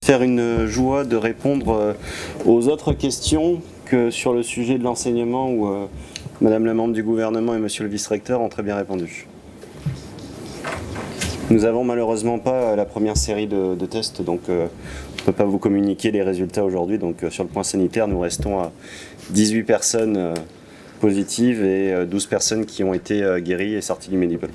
faire une joie de répondre aux autres questions que sur le sujet de l'enseignement où Madame la membre du gouvernement et Monsieur le vice-recteur ont très bien répondu. Nous n'avons malheureusement pas la première série de tests, donc on ne peut pas vous communiquer les résultats aujourd'hui. Donc sur le point sanitaire, nous restons à 18 personnes positives et 12 personnes qui ont été guéries et sorties du Medipol.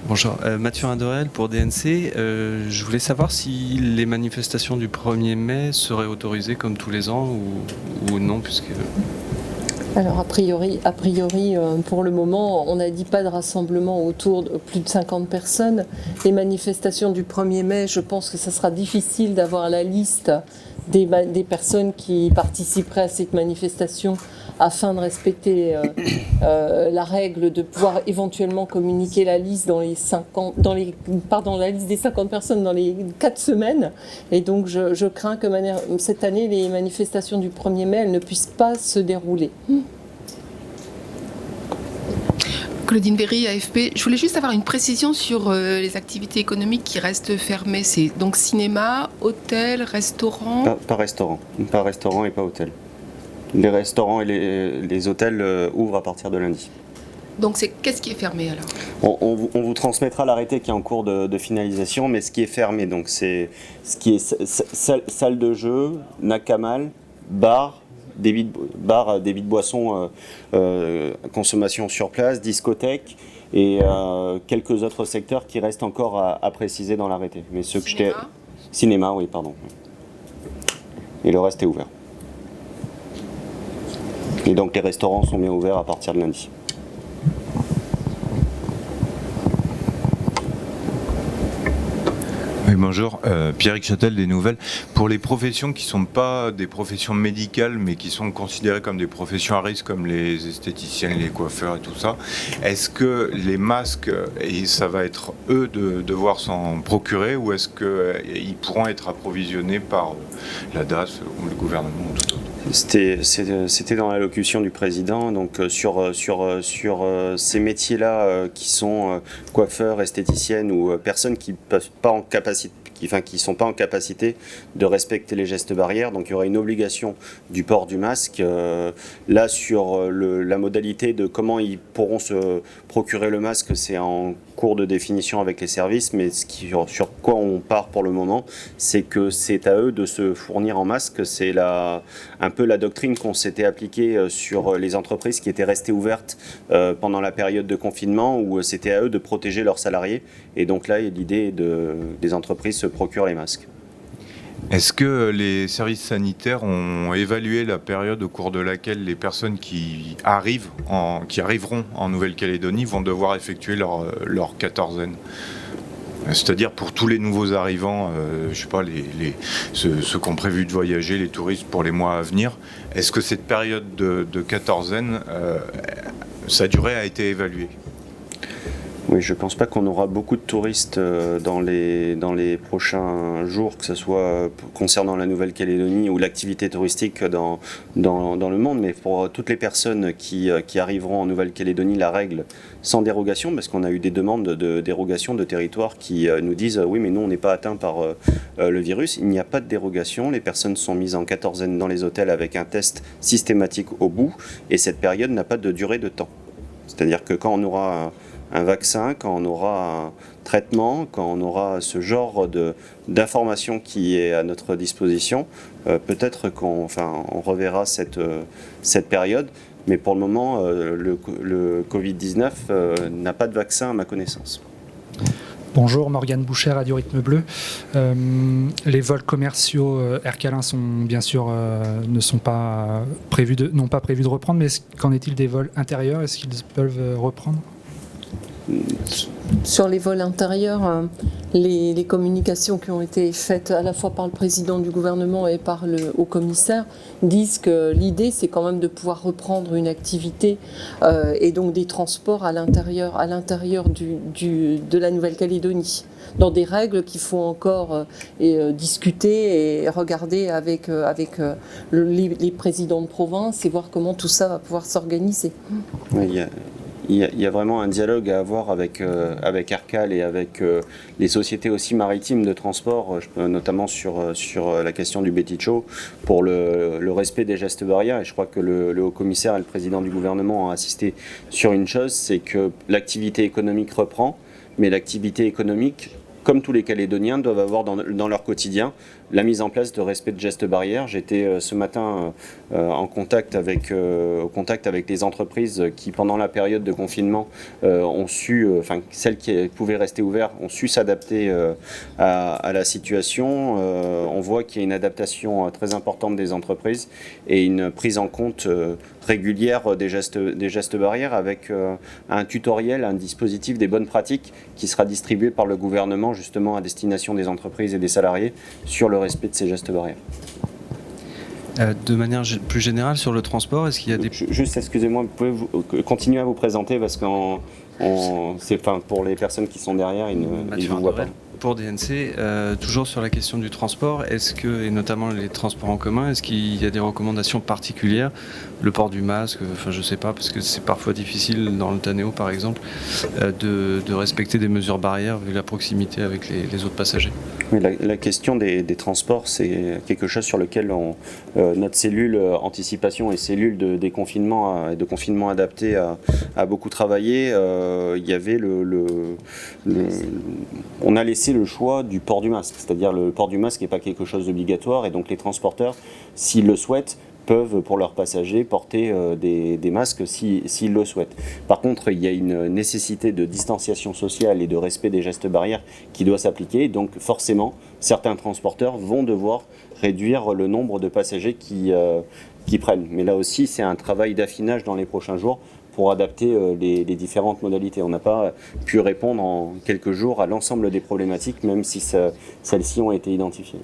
Bonjour, Mathieu Indorel pour DNC. Je voulais savoir si les manifestations du 1er mai seraient autorisées comme tous les ans ou non, puisque... Alors a priori, pour le moment, on n'a dit pas de rassemblement autour de plus de 50 personnes. Les manifestations du 1er mai, je pense que ça sera difficile d'avoir la liste des personnes qui participeraient à cette manifestation afin de respecter la règle de pouvoir éventuellement communiquer la liste la liste des 50 personnes dans les 4 semaines. Et donc je crains que cette année, les manifestations du 1er mai, elles ne puissent pas se dérouler. Claudine Véry, AFP. Je voulais juste avoir une précision sur les activités économiques qui restent fermées. C'est donc cinéma, hôtel, restaurant. Pas restaurant et pas hôtel. Les restaurants et les hôtels ouvrent à partir de lundi. Donc qu'est-ce qui est fermé alors ? On vous transmettra l'arrêté qui est en cours de finalisation, mais ce qui est fermé, donc c'est ce qui est salle de jeu, Nakamal, bar, débit de boissons, consommation sur place, discothèque et quelques autres secteurs qui restent encore à préciser dans l'arrêté. Mais ceux que cinéma, oui, pardon. Et le reste est ouvert. Et donc les restaurants sont bien ouverts à partir de lundi. Oui, bonjour, Pierrick Châtel des Nouvelles. Pour les professions qui ne sont pas des professions médicales, mais qui sont considérées comme des professions à risque, comme les esthéticiens, les coiffeurs et tout ça, est-ce que les masques, et ça va être eux de devoir s'en procurer, ou est-ce qu'ils pourront être approvisionnés par la DAS ou le gouvernement ou tout autre ? C'était dans l'allocution du président, donc sur ces métiers-là qui sont coiffeurs, esthéticiennes ou personnes qui peuvent pas en capacité, qui sont pas en capacité de respecter les gestes barrières, donc il y aura une obligation du port du masque. Là sur la modalité de comment ils pourront se procurer le masque, c'est en cours de définition avec les services, mais sur quoi on part pour le moment, c'est que c'est à eux de se fournir en masque. C'est un peu la doctrine qu'on s'était appliquée sur les entreprises qui étaient restées ouvertes pendant la période de confinement, où c'était à eux de protéger leurs salariés. Et donc là, l'idée des entreprises se procurent les masques. Est-ce que les services sanitaires ont évalué la période au cours de laquelle les personnes qui arriveront en Nouvelle-Calédonie vont devoir effectuer leur quatorzaine ? C'est-à-dire pour tous les nouveaux arrivants, je sais pas, ceux qui ont prévu de voyager, les touristes pour les mois à venir, est-ce que cette période de quatorzaine, sa durée a été évaluée ? Oui, je ne pense pas qu'on aura beaucoup de touristes dans les prochains jours, que ce soit concernant la Nouvelle-Calédonie ou l'activité touristique dans le monde, mais pour toutes les personnes qui arriveront en Nouvelle-Calédonie, la règle sans dérogation, parce qu'on a eu des demandes de dérogation de territoires qui nous disent oui, mais nous on n'est pas atteint par le virus. Il n'y a pas de dérogation, les personnes sont mises en quatorzaine dans les hôtels avec un test systématique au bout, et cette période n'a pas de durée de temps. C'est-à-dire que quand on aura un vaccin, quand on aura un traitement, quand on aura ce genre d'informations qui est à notre disposition, peut-être qu'on reverra cette période. Mais pour le moment, le Covid-19 n'a pas de vaccin à ma connaissance. Bonjour, Morgane Boucher, Radio Rythme Bleu. Les vols commerciaux Air Calin sont bien sûr n'ont pas prévu de reprendre, mais qu'en est-il des vols intérieurs ? Est-ce qu'ils peuvent reprendre ? Sur les vols intérieurs, les communications qui ont été faites à la fois par le président du gouvernement et par le haut-commissaire disent que l'idée, c'est quand même de pouvoir reprendre une activité et donc des transports à l'intérieur de la Nouvelle-Calédonie, dans des règles qu'il faut encore discuter et regarder avec les présidents de province et voir comment tout ça va pouvoir s'organiser. Oui, il y a vraiment un dialogue à avoir avec Arcal et avec les sociétés aussi maritimes de transport, notamment sur la question du Betticho, pour le respect des gestes barrières. Et je crois que le haut-commissaire et le président du gouvernement ont insisté sur une chose, c'est que l'activité économique reprend, mais l'activité économique, comme tous les Calédoniens, doivent avoir dans leur quotidien la mise en place de respect de gestes barrières. J'étais ce matin au contact avec les entreprises qui, pendant la période de confinement, ont su, celles qui pouvaient rester ouvertes, ont su s'adapter à la situation. On voit qu'il y a une adaptation très importante des entreprises et une prise en compte régulière des gestes barrières avec un tutoriel, un dispositif des bonnes pratiques qui sera distribué par le gouvernement justement à destination des entreprises et des salariés sur le respect de ces gestes barrières. De manière plus générale sur le transport, est-ce qu'il y a des... Juste, excusez-moi, vous pouvez continuer à vous présenter parce que pour les personnes qui sont derrière, ils ne vous voient pas. Pour DNC, toujours sur la question du transport, est-ce que, et notamment les transports en commun, est-ce qu'il y a des recommandations particulières? Le port du masque, je ne sais pas, parce que c'est parfois difficile dans le Tanéo par exemple, de respecter des mesures barrières vu la proximité avec les autres passagers. Oui, la question des transports, c'est quelque chose sur lequel notre cellule anticipation et cellule de déconfinement et de confinement adapté a beaucoup travaillé. Il y avait on a laissé le choix du port du masque, c'est-à-dire le port du masque n'est pas quelque chose d'obligatoire et donc les transporteurs, s'ils le souhaitent, peuvent pour leurs passagers porter des masques s'ils le souhaitent. Par contre, il y a une nécessité de distanciation sociale et de respect des gestes barrières qui doit s'appliquer, donc forcément certains transporteurs vont devoir réduire le nombre de passagers qui prennent. Mais là aussi, c'est un travail d'affinage dans les prochains jours pour adapter les différentes modalités. On n'a pas pu répondre en quelques jours à l'ensemble des problématiques, même si celles-ci ont été identifiées.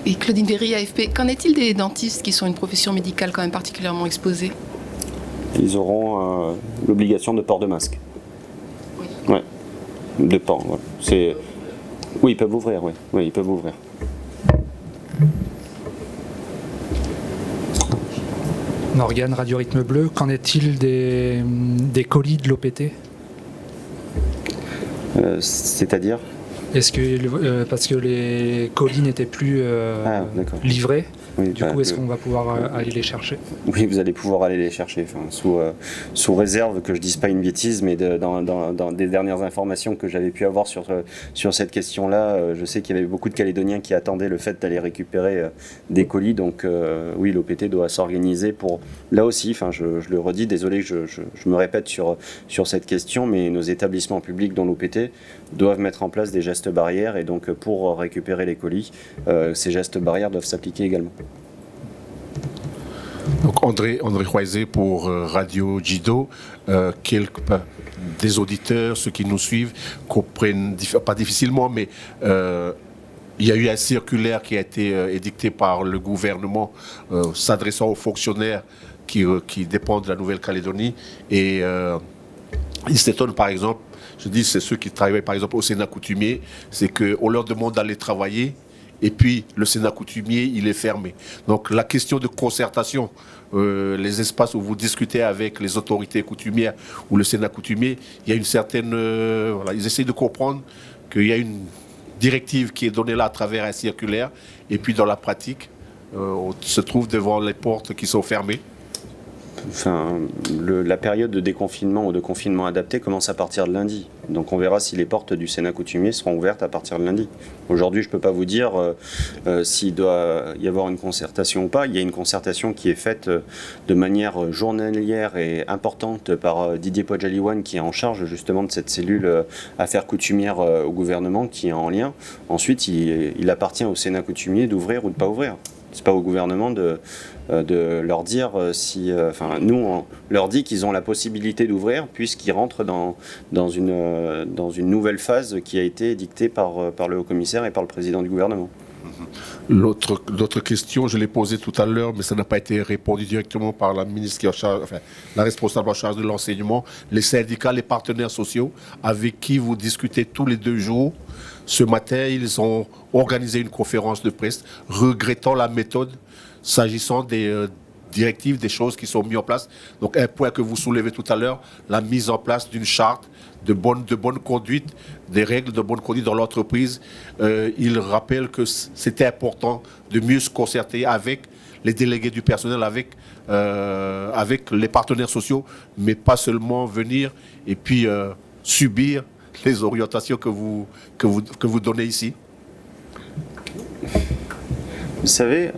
Et Claudine Véry, AFP, qu'en est-il des dentistes qui sont une profession médicale quand même particulièrement exposée? Ils auront l'obligation de port de masque. Oui. Ouais. De port. Ouais. Oui, ils peuvent ouvrir. Oui, ils peuvent ouvrir. Morgane, Radio Rythme Bleu, qu'en est-il des colis de l'OPT? C'est-à-dire? Est-ce que parce que les colis n'étaient plus livrés, oui, du coup, est-ce qu'on va pouvoir aller les chercher? Oui, vous allez pouvoir aller les chercher, sous réserve que je dise pas une bêtise, mais dans des dernières informations que j'avais pu avoir sur cette question-là, je sais qu'il y avait beaucoup de Calédoniens qui attendaient le fait d'aller récupérer des colis, donc oui, l'OPT doit s'organiser pour, là aussi, je le redis, désolé que je me répète sur cette question, mais nos établissements publics dont l'OPT doivent mettre en place des gestes barrières et donc pour récupérer les colis, ces gestes barrières doivent s'appliquer également. Donc André Roisé pour Radio Jido, des auditeurs, ceux qui nous suivent, comprennent, pas difficilement, mais il y a eu un circulaire qui a été édicté par le gouvernement s'adressant aux fonctionnaires qui dépendent de la Nouvelle-Calédonie et ils s'étonnent par exemple, je dis c'est ceux qui travaillent par exemple au Sénat coutumier, c'est qu'on leur demande d'aller travailler et puis le Sénat coutumier, il est fermé. Donc la question de concertation, les espaces où vous discutez avec les autorités coutumières ou le Sénat coutumier, il y a une certaine... ils essayent de comprendre qu'il y a une directive qui est donnée là à travers un circulaire et puis dans la pratique, on se trouve devant les portes qui sont fermées. La période de déconfinement ou de confinement adapté commence à partir de lundi. Donc on verra si les portes du Sénat coutumier seront ouvertes à partir de lundi. Aujourd'hui, je ne peux pas vous dire s'il doit y avoir une concertation ou pas. Il y a une concertation qui est faite de manière journalière et importante par Didier Podjaliwan, qui est en charge justement de cette cellule affaires coutumières au gouvernement, qui est en lien. Ensuite, il appartient au Sénat coutumier d'ouvrir ou de ne pas ouvrir. C'est pas au gouvernement de leur dire si... nous, on leur dit qu'ils ont la possibilité d'ouvrir puisqu'ils rentrent dans une nouvelle phase qui a été dictée par le haut-commissaire et par le président du gouvernement. L'autre question, je l'ai posée tout à l'heure, mais ça n'a pas été répondu directement par la ministre qui est en charge, la responsable en charge de l'enseignement, les syndicats, les partenaires sociaux, avec qui vous discutez tous les 2 jours. Ce matin, ils ont organisé une conférence de presse regrettant la méthode s'agissant des directives, des choses qui sont mises en place. Donc un point que vous soulevez tout à l'heure, la mise en place d'une charte de bonne conduite, des règles de bonne conduite dans l'entreprise. Il rappelle que c'était important de mieux se concerter avec les délégués du personnel, avec les partenaires sociaux, mais pas seulement venir et puis subir les orientations que vous donnez ici. Vous savez,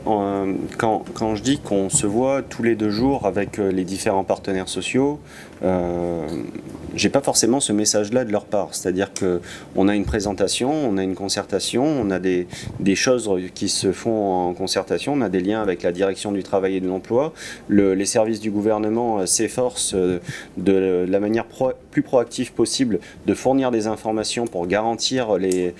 quand je dis qu'on se voit tous les 2 jours avec les différents partenaires sociaux, j'ai pas forcément ce message-là de leur part. C'est-à-dire qu'on a une présentation, on a une concertation, on a des choses qui se font en concertation, on a des liens avec la direction du travail et de l'emploi. Les services du gouvernement s'efforcent de la manière plus proactive possible de fournir des informations pour garantir les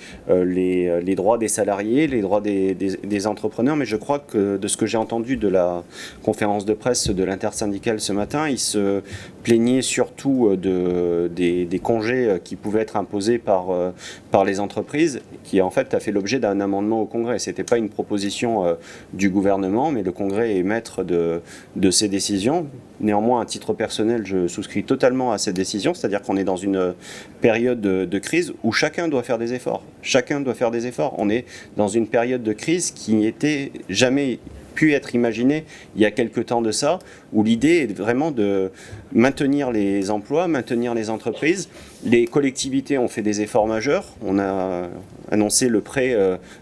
droits des salariés, les droits des entrepreneurs. Mais je crois que de ce que j'ai entendu de la conférence de presse de l'intersyndicale ce matin, ils se plaignaient surtout des congés qui pouvaient être imposés par les entreprises, qui en fait a fait l'objet d'un amendement au Congrès. Ce n'était pas une proposition du gouvernement, mais le Congrès est maître de ces décisions. Néanmoins, à titre personnel, je souscris totalement à cette décision, c'est-à-dire qu'on est dans une période de crise où chacun doit faire des efforts. Chacun doit faire des efforts. On est dans une période de crise qui n'était jamais pu être imaginée il y a quelque temps de ça, où l'idée est vraiment de maintenir les emplois, maintenir les entreprises. Les collectivités ont fait des efforts majeurs. On a annoncé le prêt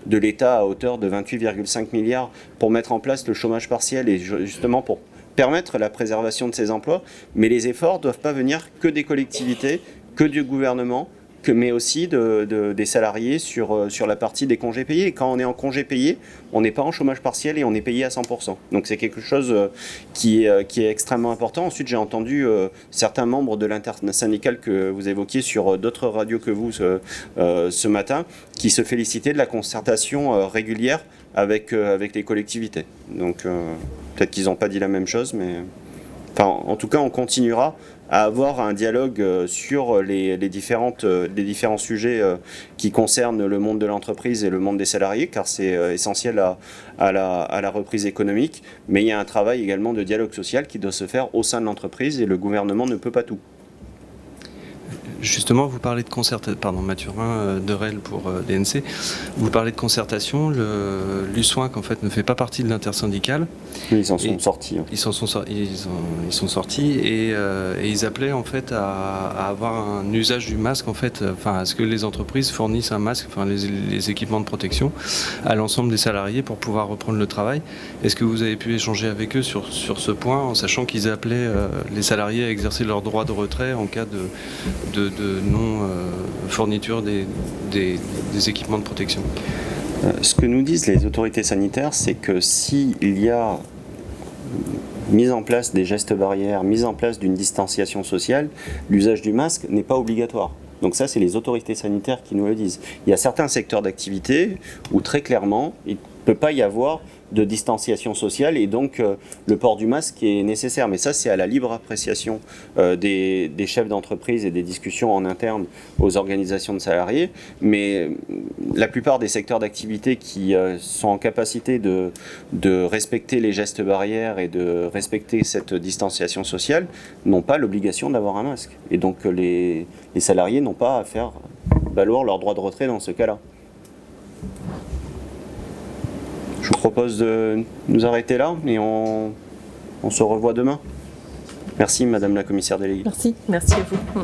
de l'État à hauteur de 28,5 milliards pour mettre en place le chômage partiel et justement pour permettre la préservation de ces emplois. Mais les efforts ne doivent pas venir que des collectivités, que du gouvernement, mais aussi des salariés sur la partie des congés payés. Et quand on est en congé payé, on n'est pas en chômage partiel et on est payé à 100%. Donc c'est quelque chose qui est extrêmement important. Ensuite, j'ai entendu certains membres de l'intersyndicale que vous évoquiez sur d'autres radios que vous ce matin, qui se félicitaient de la concertation régulière avec les collectivités. Donc peut-être qu'ils n'ont pas dit la même chose, mais enfin, en tout cas, on continuera à avoir un dialogue sur les différents sujets qui concernent le monde de l'entreprise et le monde des salariés, car c'est essentiel à la reprise économique. Mais il y a un travail également de dialogue social qui doit se faire au sein de l'entreprise et le gouvernement ne peut pas tout. Justement, vous parlez de concertation, pardon, Mathurin Derel pour DNC, vous parlez de concertation, l'USOINC en fait ne fait pas partie de l'intersyndicale. Ils en sont sortis. Ils sont sortis et ils appelaient en fait à avoir un usage du masque en fait, enfin à ce que les entreprises fournissent un masque, enfin les équipements de protection à l'ensemble des salariés pour pouvoir reprendre le travail. Est-ce que vous avez pu échanger avec eux sur ce point, en sachant qu'ils appelaient les salariés à exercer leur droit de retrait en cas de non-fourniture des équipements de protection? Ce que nous disent les autorités sanitaires, c'est que s'il y a mise en place des gestes barrières, mise en place d'une distanciation sociale, l'usage du masque n'est pas obligatoire. Donc ça, c'est les autorités sanitaires qui nous le disent. Il y a certains secteurs d'activité où très clairement, il ne peut pas y avoir de distanciation sociale et donc le port du masque est nécessaire. Mais ça, c'est à la libre appréciation des chefs d'entreprise et des discussions en interne aux organisations de salariés. Mais la plupart des secteurs d'activité qui sont en capacité de respecter les gestes barrières et de respecter cette distanciation sociale n'ont pas l'obligation d'avoir un masque. Et donc les salariés n'ont pas à faire valoir leur droit de retrait dans ce cas-là. Je vous propose de nous arrêter là et on se revoit demain. Merci Madame la commissaire déléguée. Merci à vous.